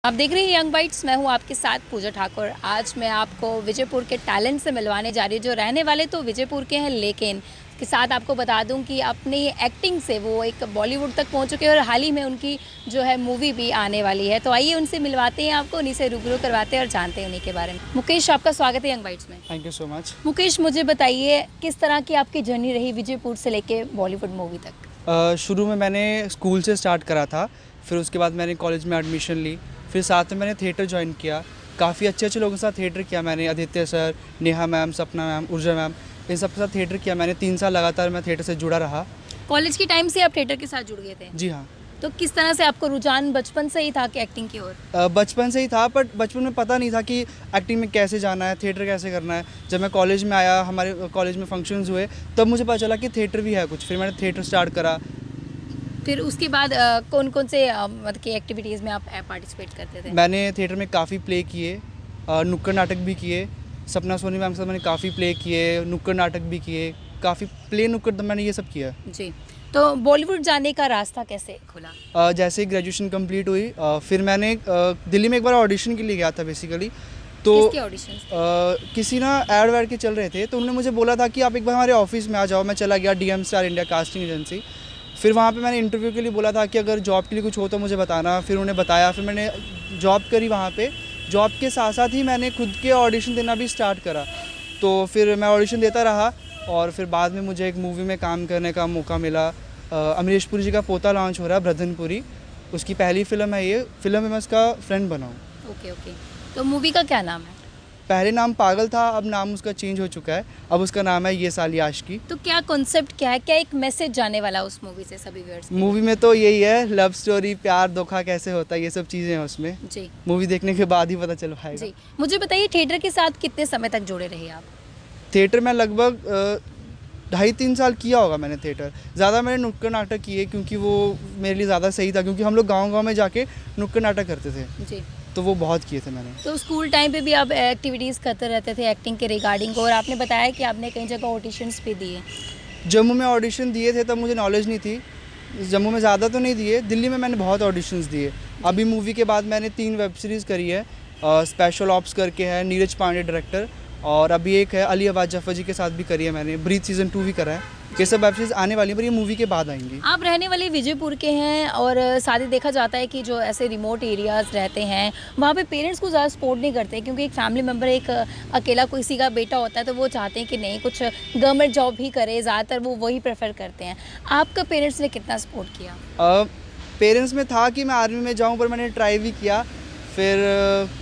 आप देख रहे हैं यंग बाइट्स। मैं हूं आपके साथ पूजा ठाकुर। आज मैं आपको विजयपुर के टैलेंट से मिलवाने जा रही हूं, जो रहने वाले तो विजयपुर के हैं, लेकिन के साथ आपको बता दूं कि अपनी एक्टिंग से वो एक बॉलीवुड तक पहुंच चुके हैं और हाल ही में उनकी जो है मूवी भी आने वाली है। तो आइए उनसे मिलवाते हैं, आपको उन्हीं से रूबरू करवाते हैं और जानते हैं उन्हीं के बारे में। मुकेश, आपका स्वागत है यंग बाइट्स में। Thank you so much. Mukesh, मुझे बताइए किस तरह की आपकी जर्नी रही विजयपुर से लेके बॉलीवुड मूवी तक? शुरू में मैंने स्कूल से स्टार्ट करा था, फिर उसके बाद मैंने कॉलेज में एडमिशन ली, फिर साथ में मैंने थिएटर ज्वाइन किया। काफ़ी अच्छे अच्छे लोगों के साथ थिएटर किया मैंने। आदित्य सर, नेहा मैम, सपना मैम, ऊर्जा मैम, इन सब के साथ थिएटर किया मैंने। 3 साल लगातार मैं थिएटर से जुड़ा रहा। कॉलेज के टाइम से आप थिएटर के साथ जुड़ गए थे? जी हाँ। तो किस तरह से आपको रुझान बचपन से ही था कि एक्टिंग की ओर? बचपन से ही था, बट बचपन में पता नहीं था कि एक्टिंग में कैसे जाना है, थिएटर कैसे करना है। जब मैं कॉलेज में आया, हमारे कॉलेज में फंक्शंस हुए, तब मुझे पता चला कि थिएटर भी है कुछ। फिर मैंने थिएटर स्टार्ट करा। फिर उसके बाद कौन कौन से मतलब की एक्टिविटीज़ में आप पार्टिसिपेट करते थे? मैंने थिएटर में काफ़ी प्ले किए, नुक्कड़ नाटक भी किए। सपना सोनी मैम के साथ मैंने काफ़ी प्ले किए, नुक्कड़ नाटक भी किए, काफ़ी प्ले नुक्कड़, तो मैंने ये सब किया। जी। तो बॉलीवुड जाने का रास्ता कैसे खुला? जैसे ही ग्रेजुएशन कंप्लीट हुई, फिर मैंने दिल्ली में एक बार ऑडिशन के लिए गया था बेसिकली। तो किसके ऑडिशंस? किसी ना ऐड वैड के चल रहे थे, तो उन्होंने मुझे बोला था कि आप एक बार हमारे ऑफिस में आ जाओ। मैं चला गया DM star India casting agency. फिर वहाँ पे मैंने इंटरव्यू के लिए बोला था कि अगर जॉब के लिए कुछ हो तो मुझे बताना। फिर उन्हें बताया, फिर मैंने जॉब करी वहाँ पे। जॉब के साथ साथ ही मैंने खुद के ऑडिशन देना भी स्टार्ट करा। तो फिर मैं ऑडिशन देता रहा और फिर बाद में मुझे एक मूवी में काम करने का मौका मिला। अमरीश पुरी जी का पोता लॉन्च हो रहा है, ब्रधनपुरी, उसकी पहली फिल्म है। ये फिल्म में मैं उसका फ्रेंड बना हूँ। Okay okay. तो मूवी का क्या नाम है? पहले नाम पागल था, अब नाम उसका चेंज हो चुका है। अब उसका नाम है ये साली आशिकी। तो क्या कॉन्सेप्ट क्या है, क्या एक मैसेज जाने वाला है उस मूवी से सभी व्यूअर्स को? मूवी में तो यही है, लव स्टोरी, प्यार धोखा कैसे होता है, ये सब चीज़ें हैं उसमें। जी। मूवी देखने के बाद ही पता चल पाएगा। जी, मुझे बताइए थिएटर के साथ कितने समय तक जुड़े रहे आप? थिएटर में लगभग 2.5-3 साल किया होगा मैंने थिएटर। ज़्यादा मैंने नुक्कड़ नाटक किए क्योंकि वो मेरे लिए ज़्यादा सही था, क्योंकि हम लोग गाँव में जाके नुक्कड़ नाटक करते थे। जी। तो वो बहुत किए थे मैंने। तो स्कूल टाइम पे भी आप एक्टिविटीज़ करते रहते थे एक्टिंग के रिगार्डिंग, और आपने बताया कि आपने कई जगह ऑडिशंस भी दिए। जम्मू में ऑडिशन दिए थे, तब मुझे नॉलेज नहीं थी। जम्मू में ज़्यादा तो नहीं दिए, दिल्ली में मैंने बहुत ऑडिशंस दिए। अभी मूवी के बाद मैंने 3 वेब सीरीज़ करी है। स्पेशल ऑप्स करके है, नीरज पांडे डायरेक्टर, और अभी एक है अली अब्बास जफर जी के साथ भी करी है मैंने। ब्रीथ सीज़न 2 भी करा है। ये सब वेब सीरीज़ आने वाली है, पर ये मूवी के बाद आएंगी। आप रहने वाले विजयपुर के हैं और साथ ही देखा जाता है कि जो ऐसे रिमोट एरियाज़ रहते हैं वहाँ पे पेरेंट्स को ज़्यादा सपोर्ट नहीं करते, क्योंकि एक फैमिली मेम्बर, एक अकेला किसी का बेटा होता है तो वो चाहते हैं कि नहीं कुछ गवर्नमेंट जॉब ही करे, ज़्यादातर वो वही प्रेफर करते हैं। आपका पेरेंट्स ने कितना सपोर्ट किया? पेरेंट्स में था कि मैं आर्मी में जाऊं, पर मैंने ट्राई भी किया। फिर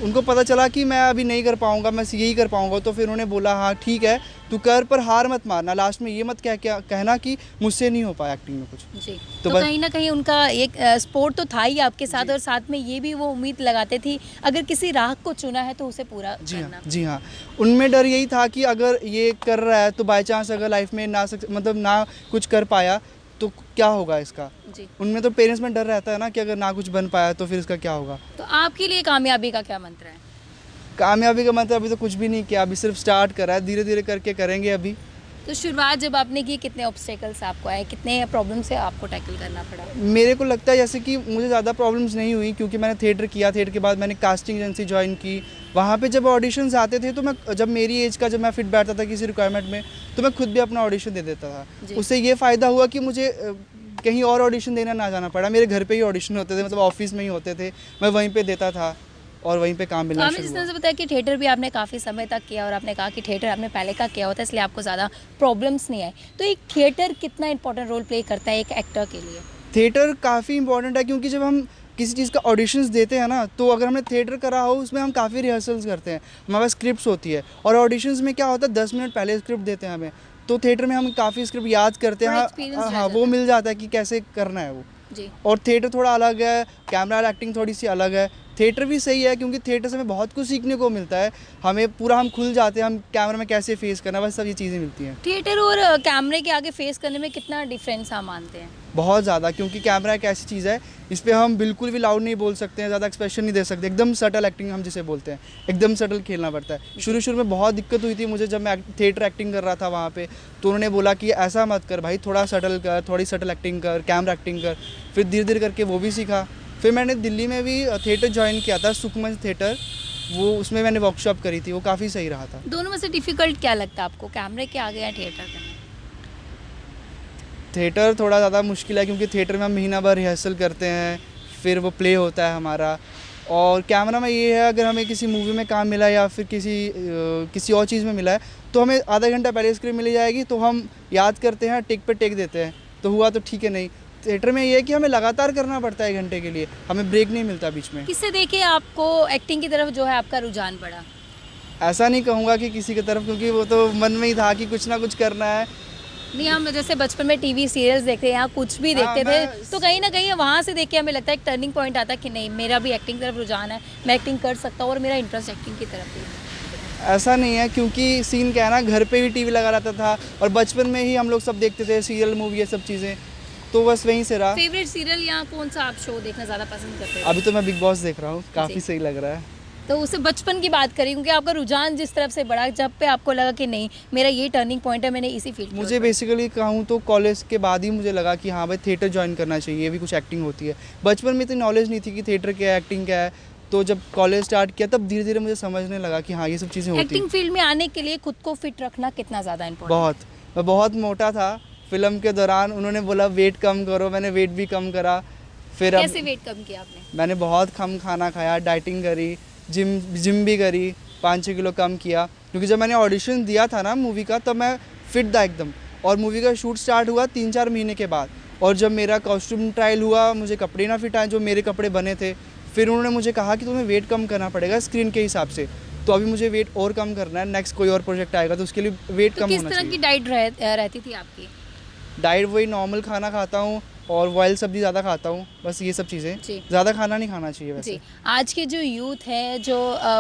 उनको पता चला कि मैं अभी नहीं कर पाऊंगा, मैं यही कर पाऊंगा। तो फिर उन्होंने बोला हाँ ठीक है तू कर, पर हार मत मारना। लास्ट में ये मत कहना कि मुझसे नहीं हो पाया एक्टिंग में कुछ। जी। तो कहीं ना कहीं उनका एक सपोर्ट तो था ही आपके साथ, और साथ में ये भी वो उम्मीद लगाते थी अगर किसी राह को चुना है तो उसे पूरा करना। जी हाँ। उनमें डर यही था कि अगर ये कर रहा है तो बाई चांस अगर लाइफ में ना कुछ कर पाया तो क्या होगा इसका। जी। उनमें तो पेरेंट्स में डर रहता है ना कि अगर ना कुछ बन पाया तो फिर इसका क्या होगा। तो आपके लिए कामयाबी का क्या मंत्र है? कामयाबी का मतलब अभी तो कुछ भी नहीं किया, अभी सिर्फ स्टार्ट करा है, धीरे धीरे करके करेंगे अभी। तो शुरुआत जब आपने की, कितने ऑब्स्टेकल्स आपको आए, कितने प्रॉब्लम से आपको टैकल करना पड़ा? मेरे को लगता है जैसे कि मुझे ज़्यादा प्रॉब्लम्स नहीं हुई, क्योंकि मैंने थिएटर किया। थिएटर के बाद मैंने कास्टिंग एजेंसी ज्वाइन की। वहाँ पे जब ऑडिशंस आते थे तो मैं, जब मेरी एज का, जब मैं फिट बैठता था किसी रिक्वायरमेंट में, तो मैं खुद भी अपना ऑडिशन दे देता था। उससे ये फ़ायदा हुआ कि मुझे कहीं और ऑडिशन देना ना जाना पड़ा। मेरे घर पे ही ऑडिशन होते थे, मतलब ऑफिस में ही होते थे, मैं वहीं पे देता था और वहीं पे काम मिलना शुरू हुआ। जिस तरह से बताया कि थिएटर भी आपने काफ़ी समय तक किया, और आपने कहा कि थिएटर आपने पहले का किया होता है इसलिए आपको ज़्यादा प्रॉब्लम्स नहीं आए। तो एक थिएटर कितना इंपॉर्टेंट रोल प्ले करता है एक एक्टर के लिए? थिएटर काफ़ी इंपॉर्टेंट है, क्योंकि जब हम किसी चीज़ का ऑडिशंस देते हैं ना, तो अगर हमने थिएटर करा हो उसमें हम काफ़ी रिहर्सल्स करते हैं, हमारे पास स्क्रिप्ट्स होती है। और ऑडिशंस में क्या होता है, 10 मिनट पहले स्क्रिप्ट देते हैं हमें, तो थिएटर में हम काफ़ी स्क्रिप्ट याद करते हैं। हाँ, वो मिल जाता है कि कैसे करना है वो। जी। और थिएटर थोड़ा अलग है, कैमरा एक्टिंग थोड़ी सी अलग है। थिएटर भी सही है क्योंकि थिएटर से हमें बहुत कुछ सीखने को मिलता है। हमें पूरा हम खुल जाते हैं, हम कैमरा में कैसे फेस करना, बस सब ये चीज़ें मिलती हैं। थिएटर और कैमरे के आगे फेस करने में कितना डिफरेंस आप मानते हैं? बहुत ज़्यादा, क्योंकि कैमरा एक ऐसी चीज़ है, इस पर हम बिल्कुल भी लाउड नहीं बोल सकते हैं, ज़्यादा एक्सप्रेशन नहीं दे सकते। एकदम सटल एक्टिंग हम जिसे बोलते हैं, एकदम सटल खेलना पड़ता है। शुरू में बहुत दिक्कत हुई थी मुझे, जब मैं थिएटर एक्टिंग कर रहा था वहाँ पे, तो उन्होंने बोला कि ऐसा मत कर भाई, थोड़ा सटल कर, थोड़ी सटल एक्टिंग कर, कैमरा एक्टिंग कर। फिर धीरे धीरे करके वो भी सीखा। फिर मैंने दिल्ली में भी थिएटर ज्वाइन किया था, सुखमंच थिएटर, वो उसमें मैंने वर्कशॉप करी थी, वो काफ़ी सही रहा था। दोनों में से डिफ़िकल्ट क्या लगता है आपको, कैमरे के आगे या थिएटर के? थिएटर थोड़ा ज़्यादा मुश्किल है क्योंकि थिएटर में हम महीना भर रिहर्सल करते हैं, फिर वो प्ले होता है हमारा। और कैमरा में ये है, अगर हमें किसी मूवी में काम मिला या फिर किसी और चीज़ में मिला है तो हमें आधा घंटा पहले स्क्रिप्ट मिल जाएगी, तो हम याद करते हैं, टेक पे टेक देते हैं, तो हुआ तो ठीक है, नहीं। थिएटर में ये है कि हमें लगातार करना पड़ता है 1 घंटे के लिए, हमें ब्रेक नहीं मिलता बीच में। किससे देखे आपको एक्टिंग की तरफ जो है आपका रुझान बढ़ा? ऐसा नहीं कहूँगा कि किसी की तरफ, क्योंकि वो तो मन में ही था कि कुछ ना कुछ करना है। नहीं, हम जैसे बचपन में टीवी सीरियल्स देखते हैं या कुछ भी हाँ, देखते थे, मैं- तो कहीं ना कहीं वहाँ से देख के हमें लगता है एक टर्निंग पॉइंट आता है कि नहीं, मेरा भी एक्टिंग की तरफ रुझान है, मैं एक्टिंग कर सकता हूँ और मेरा इंटरेस्ट एक्टिंग की तरफ है। ऐसा नहीं है, क्योंकि सीन क्या है ना, घर पे भी टीवी लगा रहता था और बचपन में ही हम लोग सब देखते थे सीरियल, मूवी, ये सब चीज़ें, तो बस वहीं से रहा। फेवरेट सीरियल या कौन सा आप शो देखना ज़्यादा पसंद करते हैं? अभी तो मैं बिग बॉस देख रहा हूँ, काफ़ी जी। सही लग रहा है। तो उससे बचपन की बात करें, क्योंकि आपका रुझान जिस तरफ से बढ़ा, जब पे आपको लगा कि नहीं, मेरा ये टर्निंग पॉइंट है, मैंने इसी फील्ड मुझे बेसिकली कहूँ तो कॉलेज के बाद ही मुझे लगा कि हाँ भाई थिएटर ज्वाइन करना चाहिए, ये भी कुछ एक्टिंग होती है। बचपन में इतनी नॉलेज नहीं थी कि थिएटर क्या है, एक्टिंग क्या है, तो जब कॉलेज स्टार्ट किया तब धीरे धीरे मुझे समझने लगा कि हाँ ये सब चीज़ें होती एक्टिंग हैं। फील्ड में आने के लिए खुद को फिट रखना कितना ज़्यादा इम्पोर्टेंट? मैं बहुत मोटा था, फिल्म के दौरान उन्होंने बोला वेट कम करो, मैंने वेट भी कम करा। फिर अब कैसे वेट कम किया आपने? मैंने बहुत कम खाना खाया, डाइटिंग करी, जिम भी करी, 5-6 किलो कम किया, क्योंकि जब मैंने ऑडिशन दिया था ना मूवी का तब मैं फिट था एकदम। और मूवी का शूट स्टार्ट हुआ 3-4 महीने के बाद, और जब मेरा कॉस्ट्यूम ट्रायल हुआ मुझे कपड़े ना फिट आए जो मेरे कपड़े बने थे, फिर उन्होंने मुझे कहा कि तुम्हें वेट कम करना पड़ेगा स्क्रीन के हिसाब से। तो अभी मुझे वेट और कम करना है, नेक्स्ट कोई और प्रोजेक्ट आएगा तो उसके लिए वेट तो कम किस होना तरह की चाहिए। डाइट रहती थी आपकी? डाइट वही नॉर्मल खाना खाता हूँ और बॉयल सब्जी ज़्यादा खाता हूँ, बस ये सब चीज़ें। जी। ज़्यादा खाना नहीं खाना चाहिए वैसे। जी, आज के जो यूथ है जो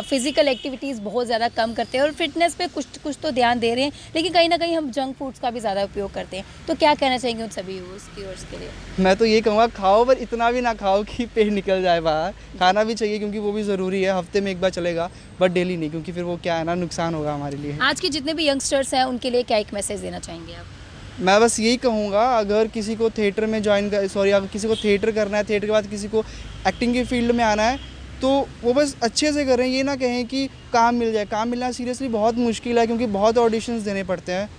फिजिकल एक्टिविटीज़ बहुत ज़्यादा कम करते हैं और फिटनेस पे कुछ तो ध्यान दे रहे हैं, लेकिन कहीं ना कहीं हम जंक फूड्स का भी ज़्यादा उपयोग करते हैं, तो क्या कहना चाहेंगे उन सभी व्यूअर्स के लिए? मैं तो ये कहूँगा खाओ, पर इतना भी ना खाओ कि पेट निकल जाए बाहर। खाना भी चाहिए क्योंकि वो भी ज़रूरी है, हफ्ते में एक बार चलेगा, बट डेली नहीं, क्योंकि फिर वो क्या है ना, नुकसान होगा हमारे लिए। आज के जितने भी यंगस्टर्स हैं उनके लिए क्या एक मैसेज देना चाहेंगे आप? मैं बस यही कहूँगा, अगर किसी को थिएटर में अगर किसी को थिएटर करना है, थिएटर के बाद किसी को एक्टिंग की फील्ड में आना है, तो वो बस अच्छे से करें, ये ना कहें कि काम मिल जाए। काम मिलना सीरियसली बहुत मुश्किल है, क्योंकि बहुत ऑडिशंस देने पड़ते हैं,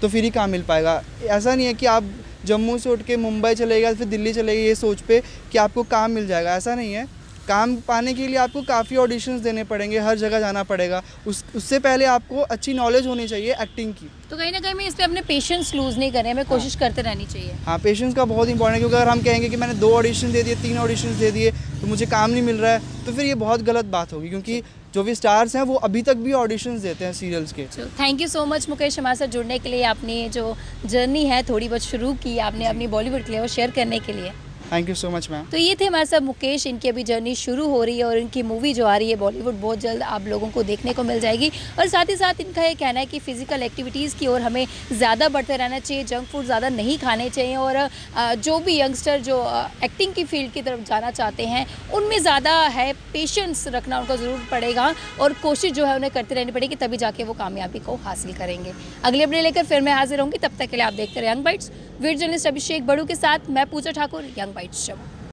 तो फिर ही काम मिल पाएगा। ऐसा नहीं है कि आप जम्मू से उठ के मुंबई चले गए फिर दिल्ली चले गए ये सोच पे कि आपको काम मिल जाएगा, ऐसा नहीं है। काम पाने के लिए आपको काफ़ी ऑडिशंस देने पड़ेंगे, हर जगह जाना पड़ेगा। उससे पहले आपको अच्छी नॉलेज होनी चाहिए एक्टिंग की। तो कहीं ना कहीं मैं इस पे अपने पेशेंस लूज़ नहीं करें, हमें कोशिश करते रहनी चाहिए। हाँ, पेशेंस का बहुत इंपॉर्टेंट है, क्योंकि अगर हम कहेंगे कि मैंने 2 ऑडिशन दे दिए, 3 ऑडिशन दे दिए, तो मुझे काम नहीं मिल रहा है, तो फिर ये बहुत गलत बात होगी, क्योंकि जो भी स्टार्स हैं वो अभी तक भी ऑडिशंस देते हैं सीरियल्स के। Thank you so much Mukesh, हमारे साथ जुड़ने के लिए, आपने जो जर्नी है थोड़ी बहुत शुरू की आपने अपनी बॉलीवुड के लिए, वो शेयर करने के लिए। Thank you so much ma'am. तो ये थे हमारे साथ मुकेश, इनकी अभी जर्नी शुरू हो रही है और इनकी मूवी जो आ रही है बॉलीवुड बहुत जल्द आप लोगों को देखने को मिल जाएगी। और साथ ही साथ इनका ये कहना है कि फ़िज़िकल एक्टिविटीज़ की ओर हमें ज़्यादा बढ़ते रहना चाहिए, जंक फूड ज़्यादा नहीं खाने चाहिए, और जो भी यंगस्टर जो एक्टिंग की फील्ड की तरफ जाना चाहते हैं उनमें ज़्यादा है पेशेंस रखना उनको ज़रूर पड़ेगा, और कोशिश जो है उन्हें करते रहनी पड़ेगी, तभी जाके वो कामयाबी को हासिल करेंगे। अगले अपडेट लेकर फिर मैं हाजिर होंगी, तब तक के लिए आप देखते रहे यंग बाइट्स। वीडियो जर्नलिस्ट अभिषेक बड़ू के साथ मैं पूजा ठाकुर, यंग बाइट्स जम्मू।